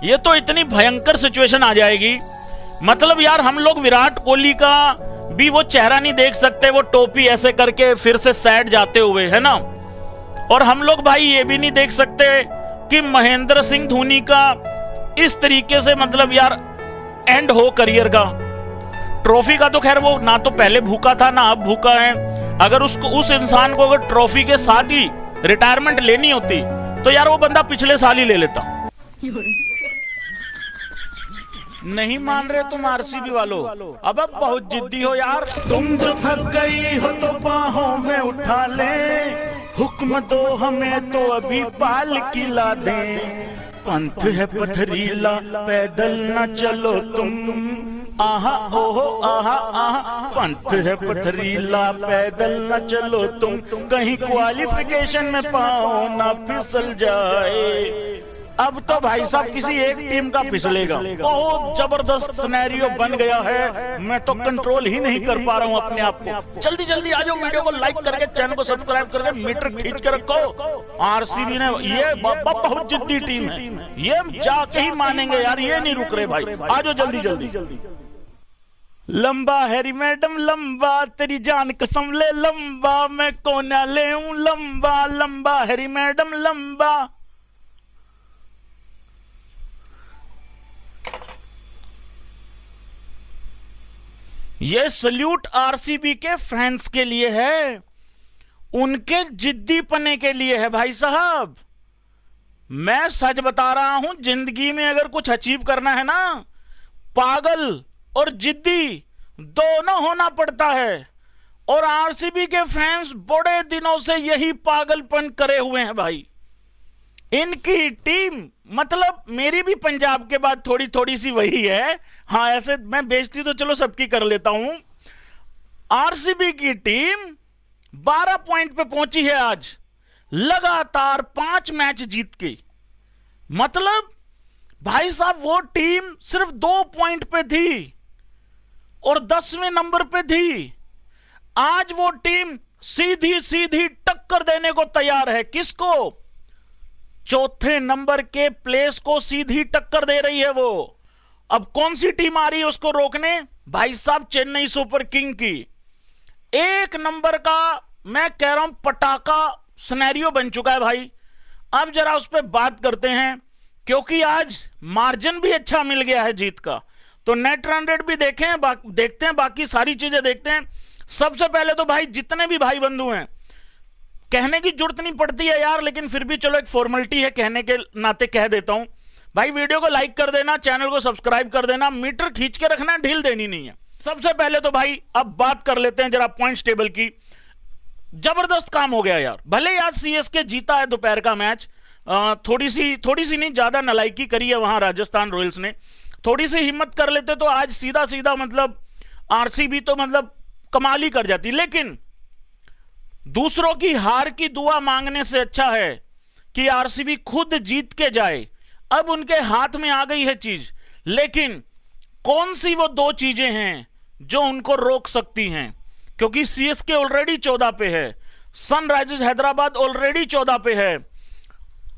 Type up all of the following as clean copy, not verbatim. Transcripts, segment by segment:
ये तो इतनी भयंकर सिचुएशन आ जाएगी। मतलब यार हम लोग विराट कोहली का भी वो चेहरा नहीं देख सकते, वो टोपी ऐसे करके फिर से सैड जाते हुए, है ना। और हम लोग भाई ये भी नहीं देख सकते कि महेंद्र सिंह धोनी का इस तरीके से मतलब यार एंड हो करियर का। ट्रॉफी का तो खैर वो ना तो पहले भूखा था ना अब भूखा है। अगर उसको उस इंसान को अगर ट्रॉफी के साथ ही रिटायरमेंट लेनी होती तो यार वो बंदा पिछले साल ही ले लेता। नहीं मान रहे तुम आरसीबी वालों, अब बहुत जिद्दी हो यार। तुम जो थक गई हो तो बाहों में उठा ले, हुक्म दो हमें तो अभी पाल किला दे। पंथ है पथरीला पैदल न चलो तुम, आहा ओहो आहा आहा। पंथ है पथरीला पैदल न चलो तुम, कहीं क्वालिफिकेशन में पाओ ना फिसल जाए। अब तो भाई साहब किसी एक टीम का फिसलेगा। बहुत जबरदस्त सिनेरियो बन गया है, मैं तो कंट्रोल ही नहीं कर पा रहा हूँ अपने आप को। जल्दी जल्दी आ जाओ, वीडियो को लाइक करके चैनल को सब्सक्राइब करके मीटर खींच के रखो। आरसीबी ने ये बहुत जिद्दी टीम है, ये जाके ही मानेंगे यार, ये नहीं रुक रहे भाई। आ जाओ जल्दी जल्दी। लंबा हैरी मैडम लंबा, तेरी जान कसम ले लंबा, मैं कोना ले लंबा लंबा हैरी मैडम लंबा। ये सल्यूट आरसीबी के फैंस के लिए है, उनके जिद्दी पने के लिए है भाई साहब। मैं सच बता रहा हूं, जिंदगी में अगर कुछ अचीव करना है ना, पागल और जिद्दी दोनों होना पड़ता है। और आरसीबी के फैंस बड़े दिनों से यही पागलपन करे हुए हैं भाई। इनकी टीम मतलब मेरी भी पंजाब के बाद थोड़ी थोड़ी सी वही है। हाँ ऐसे मैं बेइज्जती तो चलो सबकी कर लेता हूं। आरसीबी की टीम 12 पॉइंट पे पहुंची है आज, लगातार 5 मैच जीत के। मतलब भाई साहब वो टीम सिर्फ 2 पॉइंट पे थी और 10वें नंबर पे थी। आज वो टीम सीधी सीधी टक्कर देने को तैयार है। किसको? चौथे नंबर के प्लेस को सीधी टक्कर दे रही है वो। अब कौन सी टीम आ रही है उसको रोकने? भाई साहब चेन्नई सुपर किंग की। 1 नंबर का मैं कह रहा हूं पटाखा सिनेरियो बन चुका है भाई। अब जरा उस पर बात करते हैं, क्योंकि आज मार्जिन भी अच्छा मिल गया है जीत का। तो नेट रन रेट भी देखते हैं, बाकी सारी चीजें देखते हैं। सबसे पहले तो भाई जितने भी भाई बंधु हैं, कहने की जरूरत नहीं पड़ती है यार, लेकिन फिर भी चलो एक फॉर्मेलिटी है, कहने के नाते कह देता हूं भाई। वीडियो को लाइक कर देना, चैनल को सब्सक्राइब कर देना, मीटर खींच के रखना, ढील देनी नहीं है। सबसे पहले तो भाई अब बात कर लेते हैं जरा पॉइंट्स टेबल की। जबरदस्त काम हो गया यार। भले ही आज सीएसके जीता है दोपहर का मैच, थोड़ी सी नहीं ज्यादा नालायकी करी है वहां राजस्थान रॉयल्स ने। थोड़ी सी हिम्मत कर लेते तो आज सीधा सीधा मतलब आरसीबी तो मतलब कमाल ही कर जाती। लेकिन दूसरों की हार की दुआ मांगने से अच्छा है कि आरसीबी खुद जीत के जाए। अब उनके हाथ में आ गई है चीज, लेकिन कौन सी वो 2 चीजें हैं जो उनको रोक सकती हैं? क्योंकि सीएसके ऑलरेडी 14 पे है, सनराइजर्स हैदराबाद ऑलरेडी 14 पे है,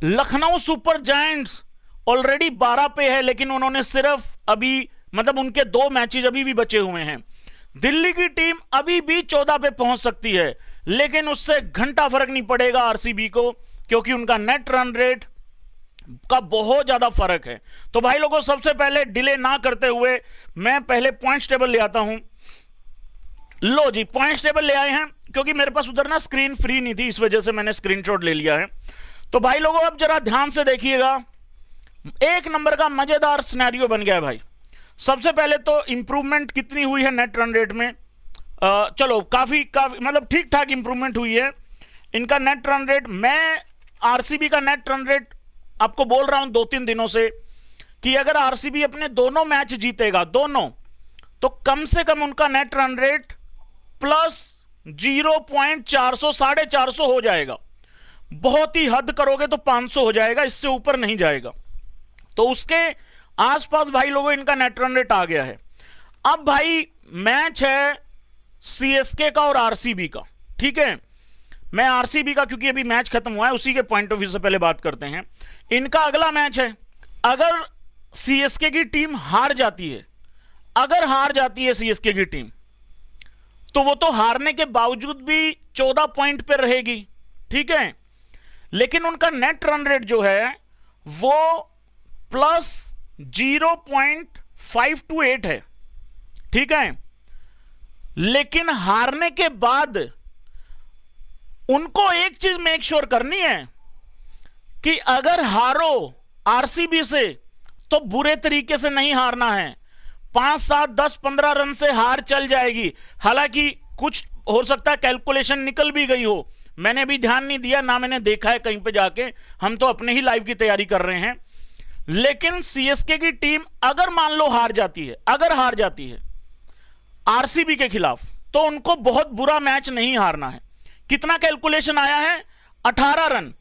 लखनऊ सुपर जायंट्स ऑलरेडी 12 पे है, लेकिन उन्होंने सिर्फ अभी मतलब उनके 2 मैचेस अभी भी बचे हुए हैं। दिल्ली की टीम अभी भी 14 पे पहुंच सकती है, लेकिन उससे घंटा फर्क नहीं पड़ेगा आरसीबी को, क्योंकि उनका नेट रन रेट का बहुत ज्यादा फर्क है। तो भाई लोगों सबसे पहले डिले ना करते हुए मैं पहले पॉइंट्स टेबल ले आता हूं। लो जी पॉइंट्स टेबल ले आए हैं, क्योंकि मेरे पास उधर ना स्क्रीन फ्री नहीं थी, इस वजह से मैंने स्क्रीनशॉट ले लिया है। तो भाई लोगों अब जरा ध्यान से देखिएगा, 1 नंबर का मजेदार सिनेरियो बन गया है भाई। सबसे पहले तो इंप्रूवमेंट कितनी हुई है नेट रन रेट में? चलो काफी मतलब ठीक ठाक इंप्रूवमेंट हुई है इनका नेट रन रेट। मैं आरसीबी का नेट रन रेट आपको बोल रहा हूं 2-3 दिनों से कि अगर आरसीबी अपने दोनों मैच जीतेगा दोनों, तो कम से कम उनका नेट रन रेट प्लस 0.400 450 हो जाएगा। बहुत ही हद करोगे तो 500 हो जाएगा, इससे ऊपर नहीं जाएगा। तो उसके आसपास भाई लोगों इनका नेट रन रेट आ गया है। अब भाई मैच है सीएसके का और आरसीबी का, ठीक है। मैं आरसीबी का क्योंकि अभी मैच खत्म हुआ है उसी के पॉइंट ऑफ व्यू से पहले बात करते हैं। इनका अगला मैच है, अगर सीएसके की टीम हार जाती है, अगर हार जाती है सीएसके की टीम, तो वो तो हारने के बावजूद भी 14 पॉइंट पे रहेगी, ठीक है, लेकिन उनका नेट रन रेट जो है वो प्लस 0.528 है, ठीक है। लेकिन हारने के बाद उनको एक चीज मेक श्योर करनी है कि अगर हारो आरसीबी से तो बुरे तरीके से नहीं हारना है। 5, 7, 10, 15 रन से हार चल जाएगी। हालांकि कुछ हो सकता है कैलकुलेशन निकल भी गई हो, मैंने भी ध्यान नहीं दिया, ना मैंने देखा है कहीं पे जाके, हम तो अपने ही लाइव की तैयारी कर रहे हैं। लेकिन सीएसके की टीम अगर मान लो हार जाती है, अगर हार जाती है आरसीबी के खिलाफ, तो उनको बहुत बुरा मैच नहीं हारना है। कितना कैलकुलेशन आया है? 18 रन,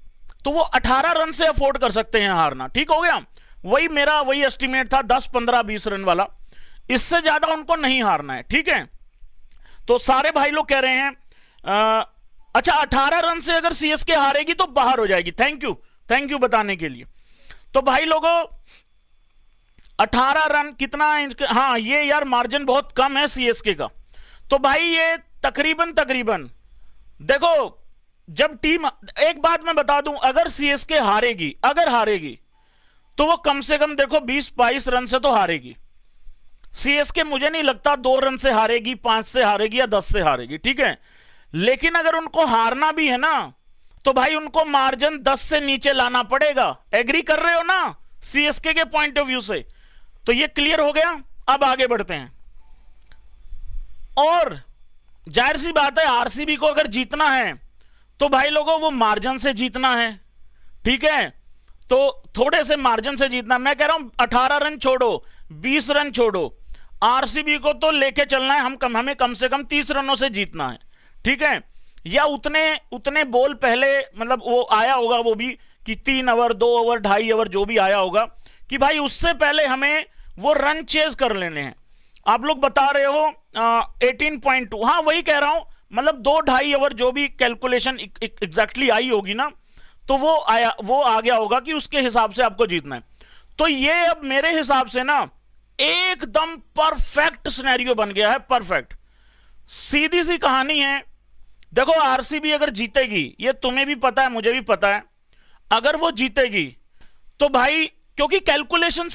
तो वो 18 रन से अफोर्ड कर सकते हैं हारना, ठीक हो गया। वही एस्टिमेट था 10, 15, 20 रन वाला, इससे ज्यादा उनको नहीं हारना है, ठीक है। तो सारे भाई लोग कह रहे हैं अच्छा 18 रन से अगर सीएसके हारेगी तो बाहर हो जाएगी। थैंक यू बताने के लिए। तो भाई लोगों 18 रन कितना है? हाँ ये यार मार्जिन बहुत कम है सीएसके का। तो भाई ये तकरीबन देखो, जब टीम, एक बात मैं बता दूं, अगर सीएसके हारेगी, अगर हारेगी तो वो कम से कम देखो 20-22 रन से तो हारेगी। सीएसके मुझे नहीं लगता 2 रन से हारेगी, 5 से हारेगी या 10 से हारेगी, ठीक है। लेकिन अगर उनको हारना भी है ना, तो भाई उनको मार्जिन 10 से नीचे लाना पड़ेगा। एग्री कर रहे हो ना सीएसके के पॉइंट ऑफ व्यू से? तो ये क्लियर हो गया। अब आगे बढ़ते हैं। और जाहिर सी बात है आरसीबी को अगर जीतना है तो भाई लोगों वो मार्जिन से जीतना है, ठीक है। तो थोड़े से मार्जिन से जीतना, मैं कह रहा हूं 18 रन छोड़ो, 20 रन छोड़ो, आरसीबी को तो लेके चलना है। हमें कम से कम 30 रनों से जीतना है, ठीक है। या उतने बॉल पहले, मतलब वो आया होगा वो भी कि 3 ओवर, 2 ओवर, 2.5 ओवर जो भी आया होगा, कि भाई उससे पहले हमें वो रन चेज कर लेने हैं। आप लोग बता रहे हो 18.2, हाँ वही कह रहा हूं, मतलब 2-2.5 ओवर जो भी कैलकुलेशन एग्जैक्टली आई होगी ना, तो वो आ गया होगा कि उसके हिसाब से आपको जीतना है। तो ये अब मेरे हिसाब से ना एकदम परफेक्ट सिनेरियो बन गया है, परफेक्ट। सीधी सी कहानी है। देखो आरसीबी अगर जीतेगी, ये तुम्हें भी पता है मुझे भी पता है, अगर वो जीतेगी तो भाई, क्योंकि कैलकुलेशन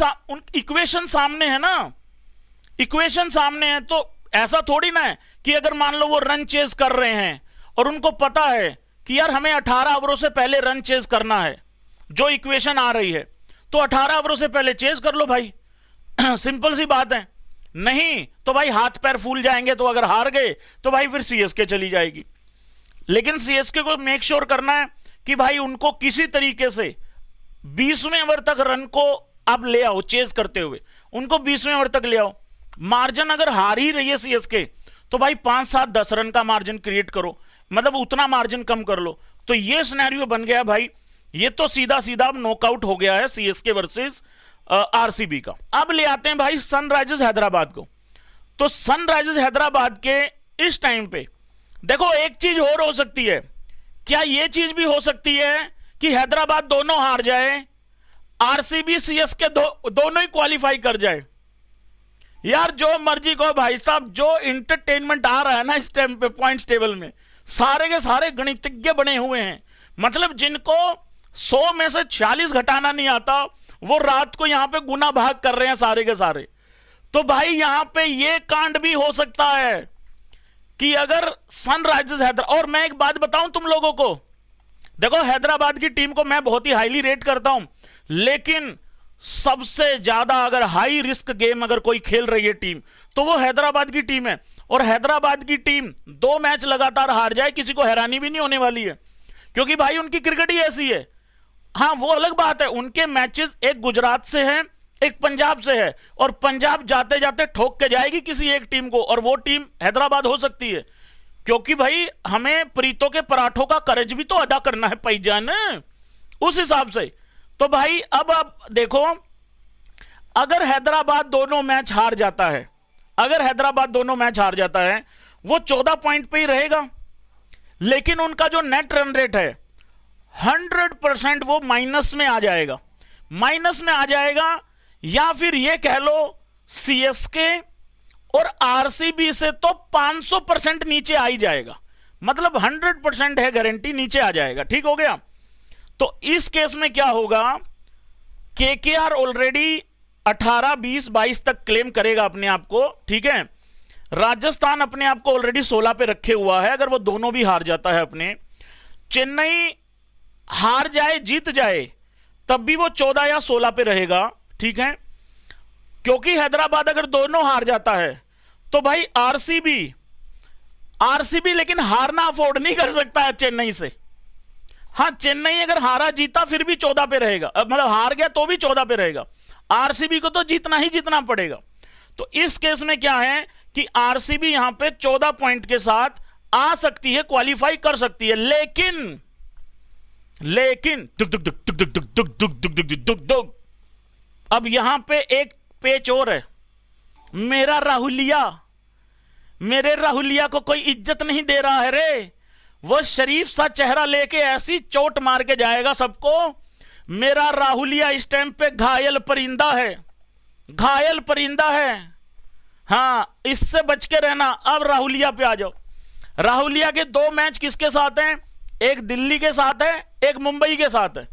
इक्वेशन सामने है ना, इक्वेशन सामने है, तो ऐसा थोड़ी ना है कि अगर मान लो वो रन चेज कर रहे हैं और उनको पता है कि यार हमें 18 ओवरों से पहले रन चेज करना है, जो इक्वेशन आ रही है, तो 18 ओवरों से पहले चेज कर लो भाई। सिंपल सी बात है। नहीं तो भाई हाथ पैर फूल जाएंगे, तो अगर हार गए तो भाई फिर सीएसके चली जाएगी। लेकिन सीएसके को मेक श्योर करना है कि भाई उनको किसी तरीके से 20वें ओवर तक रन को अब ले आओ, चेज करते हुए उनको 20वें ओवर तक ले आओ। मार्जिन अगर हार ही रही है सीएसके, तो भाई 5, 7, 10 रन का मार्जिन क्रिएट करो, मतलब उतना मार्जिन कम कर लो। तो ये सिनेरियो बन गया भाई। ये तो सीधा अब नॉकआउट हो गया है सीएसके वर्सेस आरसीबी का। अब ले आते हैं भाई सनराइजर्स हैदराबाद को। तो सनराइजर्स हैदराबाद के इस टाइम पे देखो, एक चीज और हो सकती है। क्या ये चीज भी हो सकती है कि हैदराबाद दोनों हार जाए, आरसीबी सीएसके दोनों ही क्वालिफाई कर जाए? यार जो मर्जी कहो भाई साहब, जो इंटरटेनमेंट आ रहा है ना इस टाइम पे पॉइंट्स टेबल में, सारे के सारे गणितज्ञ बने हुए हैं। मतलब जिनको 100 में से 46 घटाना नहीं आता, वो रात को यहां पे गुना भाग कर रहे हैं सारे के सारे। तो भाई यहां पे ये कांड भी हो सकता है कि अगर सनराइजर्स हैदराबाद, और मैं एक बात बताऊं तुम लोगों को, देखो हैदराबाद की टीम को मैं बहुत ही हाईली रेट करता हूं, लेकिन सबसे ज्यादा अगर हाई रिस्क गेम अगर कोई खेल रही है टीम, तो वो हैदराबाद की टीम है। और हैदराबाद की टीम 2 मैच लगातार हार जाए, किसी को हैरानी भी नहीं होने वाली है, क्योंकि भाई उनकी क्रिकेट ही ऐसी है। हाँ वो अलग बात है, उनके मैचेस एक गुजरात से है, एक पंजाब से है, और पंजाब जाते जाते ठोक के जाएगी किसी एक टीम को, और वो टीम हैदराबाद हो सकती है। क्योंकि भाई हमें प्रीतों के पराठों का कर्ज भी तो अदा करना है भाईजान, उस हिसाब से। तो भाई अब आप देखो, अगर हैदराबाद दोनों मैच हार जाता है, अगर हैदराबाद दोनों मैच हार जाता है, वो 14 पॉइंट पे ही रहेगा। लेकिन उनका जो नेट रन रेट है 100% वो माइनस में आ जाएगा, माइनस में आ जाएगा। या फिर ये कह लो सीएसके और आरसीबी से तो 500% नीचे आ ही जाएगा, मतलब 100% है गारंटी नीचे आ जाएगा। ठीक हो गया। तो इस केस में क्या होगा, केकेआर ऑलरेडी 18, 20, 22 तक क्लेम करेगा अपने आप को। ठीक है, राजस्थान अपने आप को ऑलरेडी 16 पे रखे हुआ है, अगर वो दोनों भी हार जाता है अपने, चेन्नई हार जाए जीत जाए तब भी वो 14 या 16 पे रहेगा। ठीक है, क्योंकि हैदराबाद अगर दोनों हार जाता है तो भाई आरसीबी लेकिन हारना अफोर्ड नहीं कर सकता है चेन्नई से। हां, चेन्नई अगर हारा जीता फिर भी 14 पे रहेगा, मतलब हार गया तो भी 14 पे रहेगा, आरसीबी को तो जीतना ही जीतना पड़ेगा। तो इस केस में क्या है कि आरसीबी यहां पे 14 पॉइंट के साथ आ सकती है, क्वालिफाई कर सकती है, लेकिन दुक दुक दुक दुक दुक दुक दुक दुक दुक दुक दुक दुक अब यहां पे एक पेच और है। मेरे राहुलिया को कोई इज्जत नहीं दे रहा है रे। वो शरीफ सा चेहरा लेके ऐसी चोट मार के जाएगा सबको। मेरा राहुलिया इस टाइम पे घायल परिंदा है। हां, इससे बच के रहना। अब राहुलिया पे आ जाओ। राहुलिया के 2 मैच किसके साथ हैं? एक दिल्ली के साथ है, एक मुंबई के साथ है।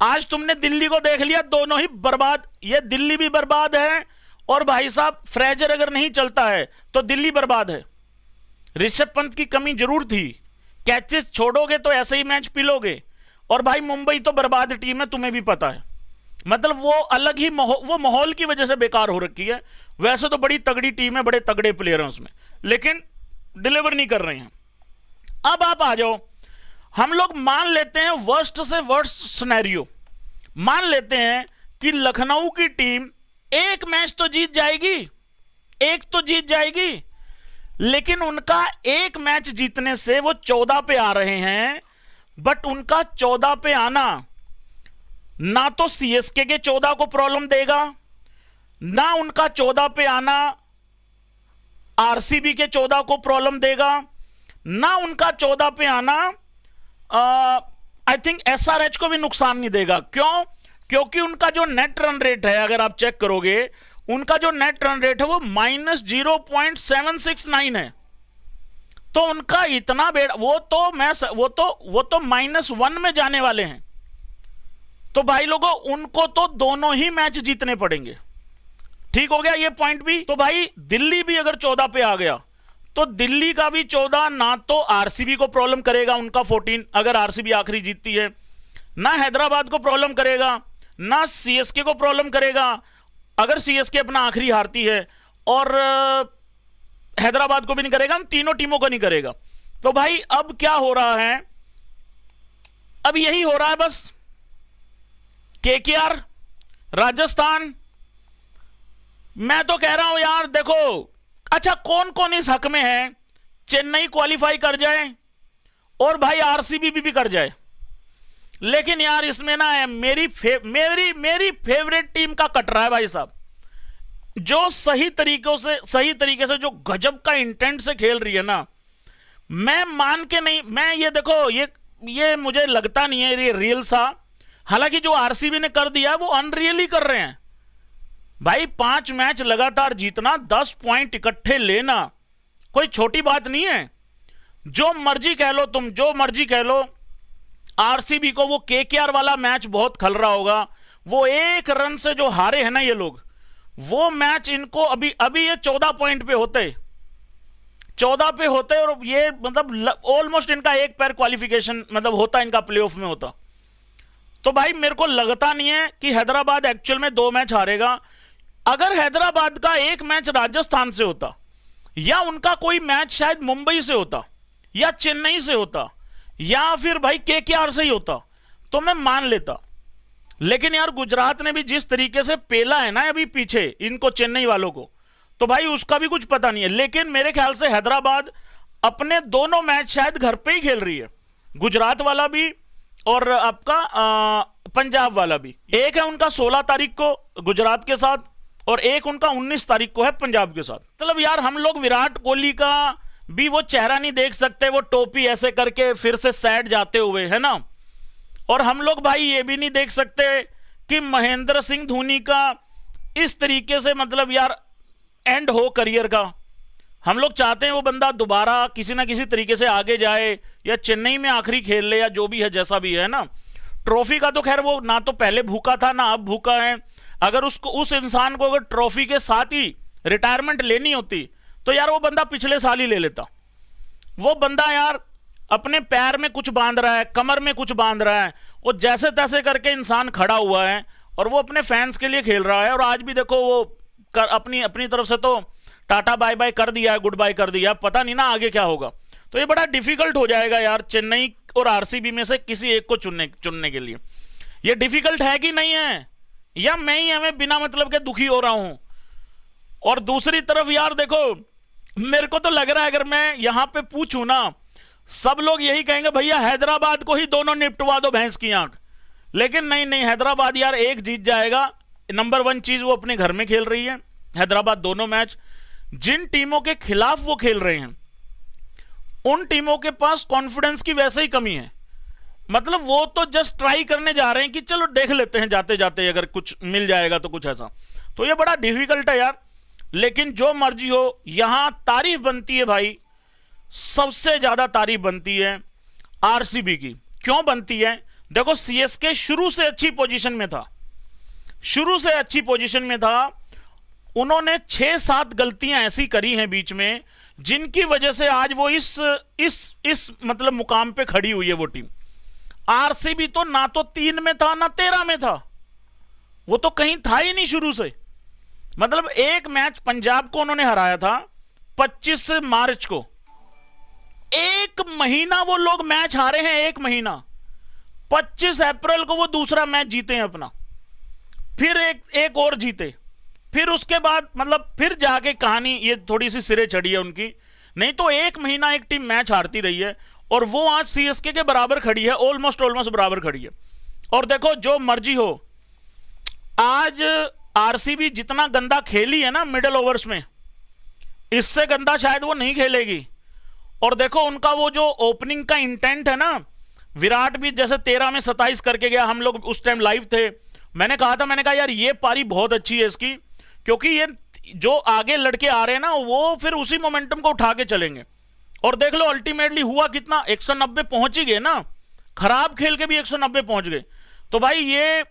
आज तुमने दिल्ली को देख लिया, दोनों ही बर्बाद। ये दिल्ली भी बर्बाद है और भाई साहब फ्रेजर अगर नहीं चलता है तो दिल्ली बर्बाद है। ऋषभ पंत की कमी जरूर थी, कैचेस छोड़ोगे तो ऐसे ही मैच पिलोगे। और भाई मुंबई तो बर्बाद टीम है, तुम्हें भी पता है। मतलब वो अलग ही वो माहौल की वजह से बेकार हो रखी है। वैसे तो बड़ी तगड़ी टीम है, बड़े तगड़े प्लेयर हैं उसमें, लेकिन डिलीवर नहीं कर रहे हैं। अब आप आ जाओ, हम लोग मान लेते हैं वर्स्ट से वर्स्ट सिनेरियो, मान लेते हैं कि लखनऊ की टीम एक मैच तो जीत जाएगी, लेकिन उनका एक मैच जीतने से वो 14 पे आ रहे हैं। बट उनका 14 पे आना ना तो सीएसके के 14 को प्रॉब्लम देगा, ना उनका 14 पे आना आरसीबी के 14 को प्रॉब्लम देगा, ना उनका 14 पे आना आई थिंक एसआरएच को भी नुकसान नहीं देगा। क्यों? क्योंकि उनका जो नेट रन रेट है, अगर आप चेक करोगे, उनका जो नेट रन रेट है वो -0.769 है। तो उनका इतना वो तो -1 में जाने वाले हैं। तो भाई लोगों, उनको तो दोनों ही मैच जीतने पड़ेंगे। ठीक हो गया ये पॉइंट भी। तो भाई दिल्ली भी अगर 14 पे आ गया तो दिल्ली का भी 14 ना तो आरसीबी को प्रॉब्लम करेगा, उनका 14 अगर आरसीबी आखिरी जीतती है, ना हैदराबाद को प्रॉब्लम करेगा, ना सीएसके को प्रॉब्लम करेगा अगर सीएसके अपना आखिरी हारती है, और हैदराबाद को भी नहीं करेगा, तीनों टीमों को नहीं करेगा। तो भाई अब क्या हो रहा है? अब यही हो रहा है बस। केकेआर, राजस्थान, मैं तो कह रहा हूं यार, देखो अच्छा कौन कौन इस हक में है, चेन्नई क्वालिफाई कर जाए और भाई आरसीबी भी कर जाए। लेकिन यार इसमें ना मेरी फेवरेट टीम का कट रहा है भाई साहब, जो सही तरीके से जो गजब का इंटेंट से खेल रही है ना। मैं मान के नहीं, मैं ये देखो, ये मुझे लगता नहीं है ये रियल सा। हालांकि जो आरसीबी ने कर दिया है वो अनरियल ही कर रहे हैं भाई। 5 मैच लगातार जीतना, 10 पॉइंट इकट्ठे लेना कोई छोटी बात नहीं है। जो मर्जी कह लो तुम, जो मर्जी कह लो, आरसीबी को वो केकेआर वाला मैच बहुत खल रहा होगा। वो 1 रन से जो हारे हैं ना ये लोग, वो मैच इनको अभी ये 14 पॉइंट पे होते, 14 पे होते, और ये मतलब ऑलमोस्ट इनका एक पैर क्वालिफिकेशन मतलब होता, इनका प्लेऑफ में होता। तो भाई मेरे को लगता नहीं है कि हैदराबाद एक्चुअल में 2 मैच हारेगा। अगर हैदराबाद का एक मैच राजस्थान से होता, या उनका कोई मैच शायद मुंबई से होता, या चेन्नई से होता, या फिर भाई केकेआर से ही होता, तो मैं मान लेता। लेकिन यार गुजरात ने भी जिस तरीके से पेला है ना अभी पीछे इनको, चेन्नई वालों को, तो भाई उसका भी कुछ पता नहीं है। लेकिन मेरे ख्याल से हैदराबाद अपने दोनों मैच शायद घर पे ही खेल रही है, गुजरात वाला भी और आपका पंजाब वाला भी। एक है उनका 16 तारीख को गुजरात के साथ, और एक उनका 19 तारीख को है पंजाब के साथ। मतलब यार हम लोग विराट कोहली का भी वो चेहरा नहीं देख सकते, वो टोपी ऐसे करके फिर से सैड जाते हुए, है ना। और हम लोग भाई ये भी नहीं देख सकते कि महेंद्र सिंह धोनी का इस तरीके से मतलब यार एंड हो करियर का। हम लोग चाहते हैं वो बंदा दोबारा किसी ना किसी तरीके से आगे जाए, या चेन्नई में आखिरी खेल ले, या जो भी है जैसा भी है ना। ट्रॉफी का तो खैर वो ना तो पहले भूखा था ना अब भूखा है। अगर उसको, उस इंसान को अगर ट्रॉफी के साथ ही रिटायरमेंट लेनी होती तो यार वो बंदा पिछले साल ही ले लेता। वो बंदा यार अपने पैर में कुछ बांध रहा है, कमर में कुछ बांध रहा है, वो जैसे तैसे करके इंसान खड़ा हुआ है और वो अपने फैंस के लिए खेल रहा है। और आज भी देखो वो अपनी तरफ से तो टाटा बाय बाय कर दिया है, गुड बाय कर दिया, पता नहीं ना आगे क्या होगा। तो ये बड़ा डिफिकल्ट हो जाएगा यार चेन्नई और आरसीबी में से किसी एक को चुनने के लिए। ये डिफिकल्ट है कि नहीं है, या मैं ही हमें बिना मतलब के दुखी हो रहा हूं। और दूसरी तरफ यार देखो, मेरे को तो लग रहा है अगर मैं यहां पे पूछूं ना, सब लोग यही कहेंगे भैया हैदराबाद को ही दोनों निपटवा दो भैंस की आंख। लेकिन नहीं नहीं, हैदराबाद यार एक जीत जाएगा। नंबर 1 चीज वो अपने घर में खेल रही है हैदराबाद। दोनों मैच जिन टीमों के खिलाफ वो खेल रहे हैं उन टीमों के पास कॉन्फिडेंस की वैसे ही कमी है। मतलब वो तो जस्ट ट्राई करने जा रहे हैं कि चलो देख लेते हैं जाते जाते, अगर कुछ मिल जाएगा तो कुछ ऐसा। तो ये बड़ा डिफिकल्ट है यार। लेकिन जो मर्जी हो, यहां तारीफ बनती है भाई, सबसे ज्यादा तारीफ बनती है आरसीबी की। क्यों बनती है? देखो सीएसके शुरू से अच्छी पोजीशन में था, शुरू से अच्छी पोजीशन में था। उन्होंने 6-7 गलतियां ऐसी करी हैं बीच में जिनकी वजह से आज वो इस मतलब मुकाम पे खड़ी हुई है वो टीम। आरसीबी तो ना तो 3 में था ना 13 में था, वो तो कहीं था ही नहीं शुरू से। मतलब एक मैच पंजाब को उन्होंने हराया था 25 मार्च को, 1 महीना वो लोग मैच हारे हैं, 1 महीना। 25 अप्रैल को वो दूसरा मैच जीते हैं अपना, फिर एक और जीते, फिर उसके बाद मतलब फिर जाके कहानी ये थोड़ी सी सिरे चढ़ी है उनकी। नहीं तो 1 महीना एक टीम मैच हारती रही है और वो आज सीएसके के बराबर खड़ी है, ऑलमोस्ट बराबर खड़ी है। और देखो जो मर्जी हो, आज आरसीबी जितना गंदा खेली है ना मिडिल ओवर्स में, इससे गंदा शायद वो नहीं खेलेगी। और देखो उनका वो जो ओपनिंग का इंटेंट है ना, विराट भी जैसे 13 में 27 करके गया, हम लोग उस टाइम लाइव थे, मैंने कहा यार ये पारी बहुत अच्छी है इसकी, क्योंकि ये जो आगे लड़के आ रहे हैं ना वो फिर उसी मोमेंटम को उठा के चलेंगे। और देख लो अल्टीमेटली हुआ कितना, 190 पहुंच ही गए ना, खराब खेल के भी 190 पहुंच गए। तो भाई ये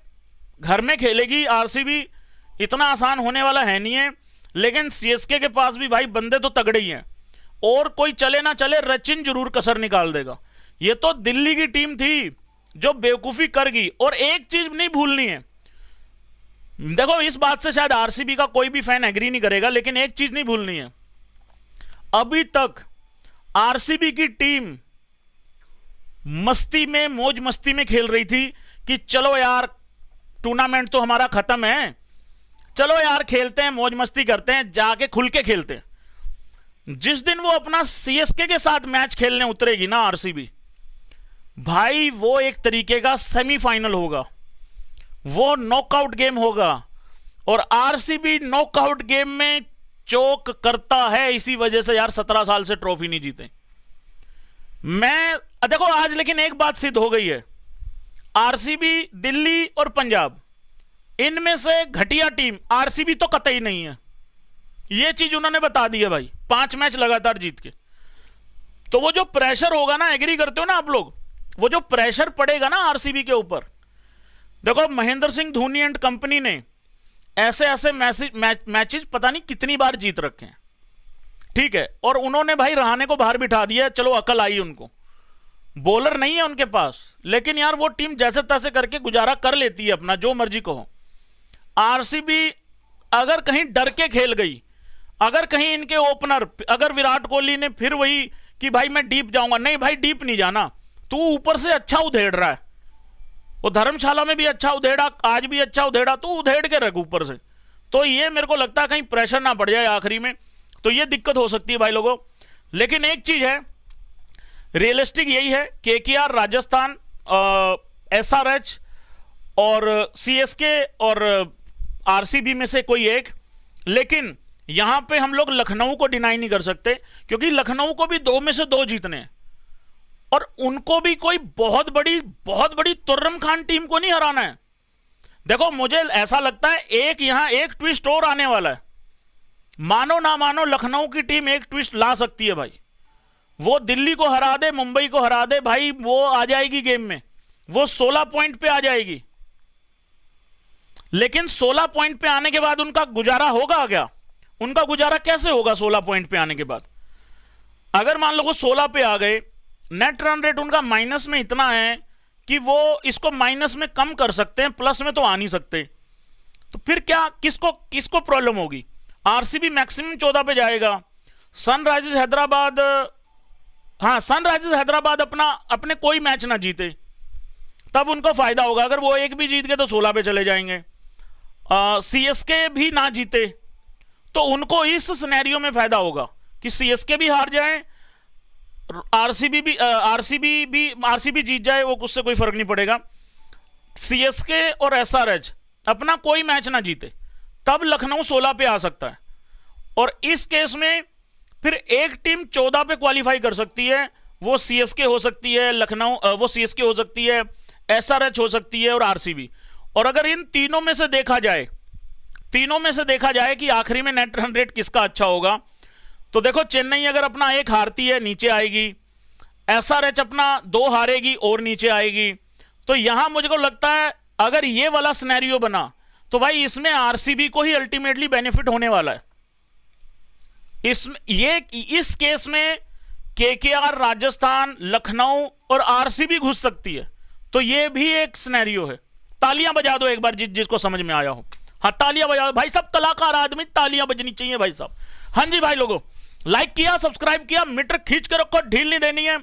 घर में खेलेगी आरसीबी, इतना आसान होने वाला है नहीं है। लेकिन सीएसके के पास भी भाई बंदे तो तगड़े ही हैं, और कोई चले ना चले रचिन जरूर कसर निकाल देगा। ये तो दिल्ली की टीम थी जो बेवकूफी कर गई। और एक चीज नहीं भूलनी है, देखो इस बात से शायद आरसीबी का कोई भी फैन एग्री नहीं करेगा, लेकिन एक चीज नहीं भूलनी है, अभी तक आरसीबी की टीम मस्ती में, मौज मस्ती में खेल रही थी कि चलो यार टूर्नामेंट तो हमारा खत्म है, चलो यार खेलते हैं, मौज मस्ती करते हैं, जाके खुल के खेलते हैं। जिस दिन वो अपना सीएसके के साथ मैच खेलने उतरेगी ना आरसीबी, भाई वो एक तरीके का सेमीफाइनल होगा, वो नॉकआउट गेम होगा। और आरसीबी नॉकआउट गेम में चोक करता है, इसी वजह से यार 17 साल से ट्रॉफी नहीं जीते। मैं देखो आज लेकिन एक बात सिद्ध हो गई है, आरसीबी, दिल्ली और पंजाब, इनमें से घटिया टीम आरसीबी तो कतई नहीं है, ये चीज उन्होंने बता दी है भाई, 5 मैच लगातार जीत के। तो वो जो प्रेशर होगा ना, एग्री करते हो ना आप लोग, वो जो प्रेशर पड़ेगा ना आरसीबी के ऊपर, देखो महेंद्र सिंह धोनी एंड कंपनी ने ऐसे ऐसे मैचेस पता नहीं कितनी बार जीत रखे हैं, ठीक है। और उन्होंने भाई रहाणे को बाहर बिठा दिया, चलो अकल आई उनको, बॉलर नहीं है उनके पास, लेकिन यार वो टीम जैसे तैसे करके गुजारा कर लेती है अपना, जो मर्जी कहो। आरसीबी अगर कहीं डर के खेल गई, अगर कहीं इनके ओपनर, अगर विराट कोहली ने फिर वही कि भाई मैं डीप जाऊंगा, नहीं भाई डीप नहीं जाना, तू ऊपर से अच्छा उधेड़ रहा है, वो धर्मशाला में भी अच्छा उधेड़ा, आज भी अच्छा उधेड़ा, तू उधेड़ के रख ऊपर से। तो ये मेरे को लगता है कहीं प्रेशर ना पड़ जाए आखिरी में, तो ये दिक्कत हो सकती है भाई लोगों। लेकिन एक चीज है, रियलिस्टिक यही है, केकेआर, राजस्थान, एसआरएच और सीएसके और आरसीबी में से कोई एक। लेकिन यहां पे हम लोग लखनऊ को डिनाई नहीं कर सकते, क्योंकि लखनऊ को भी 2 में से 2 जीतने हैं, और उनको भी कोई बहुत बड़ी तुर्रम खान टीम को नहीं हराना है। देखो मुझे ऐसा लगता है एक यहां एक ट्विस्ट और आने वाला है। मानो ना मानो लखनऊ की टीम एक ट्विस्ट ला सकती है भाई। वो दिल्ली को हरा दे, मुंबई को हरा दे भाई, वो आ जाएगी गेम में, वो 16 पॉइंट पे आ जाएगी। लेकिन 16 पॉइंट पे आने के बाद उनका गुजारा होगा क्या? उनका गुजारा कैसे होगा 16 पॉइंट पे आने के बाद? अगर मान लो वो 16 पे आ गए, नेट रन रेट उनका माइनस में इतना है कि वो इसको माइनस में कम कर सकते हैं, प्लस में तो आ नहीं सकते। तो फिर क्या, किसको प्रॉब्लम होगी? आरसीबी मैक्सिमम 14 पे जाएगा। सनराइजर्स हैदराबाद, हाँ सनराइजर्स हैदराबाद अपने कोई मैच ना जीते तब उनको फायदा होगा। अगर वो एक भी जीत गए तो 16 पे चले जाएंगे। सीएसके भी ना जीते तो उनको इस सिनेरियो में फायदा होगा कि सीएसके भी हार जाए, आरसीबी जीत जाए, वो उससे कोई फर्क नहीं पड़ेगा। सीएसके और एसआरएच अपना कोई मैच ना जीते तब लखनऊ 16 पे आ सकता है। और इस केस में फिर एक टीम 14 पे क्वालिफाई कर सकती है। वो सीएसके हो सकती है, वो सीएसके हो सकती है, एसआरएच हो सकती है और आरसीबी। और अगर इन तीनों में से देखा जाए कि आखिरी में नेट रन रेट किसका अच्छा होगा, तो देखो चेन्नई अगर अपना एक हारती है नीचे आएगी, एसआरएच अपना 2 हारेगी और नीचे आएगी। तो यहां मुझको लगता है अगर ये वाला सिनेरियो बना तो भाई इसमें आरसीबी को ही अल्टीमेटली बेनिफिट होने वाला है। इस केस में केकेआर, राजस्थान, लखनऊ और आरसीबी घुस सकती है। तो ये भी एक सिनेरियो है। तालियां बजा दो एक बार जिसको समझ में आया हो। हाँ तालियां बजा दो भाई, सब कलाकार आदमी, तालियां बजनी चाहिए भाई साहब। हाँ जी भाई लोगों, लाइक किया, सब्सक्राइब किया, मीटर खींच के रखो, ढील नहीं देनी है।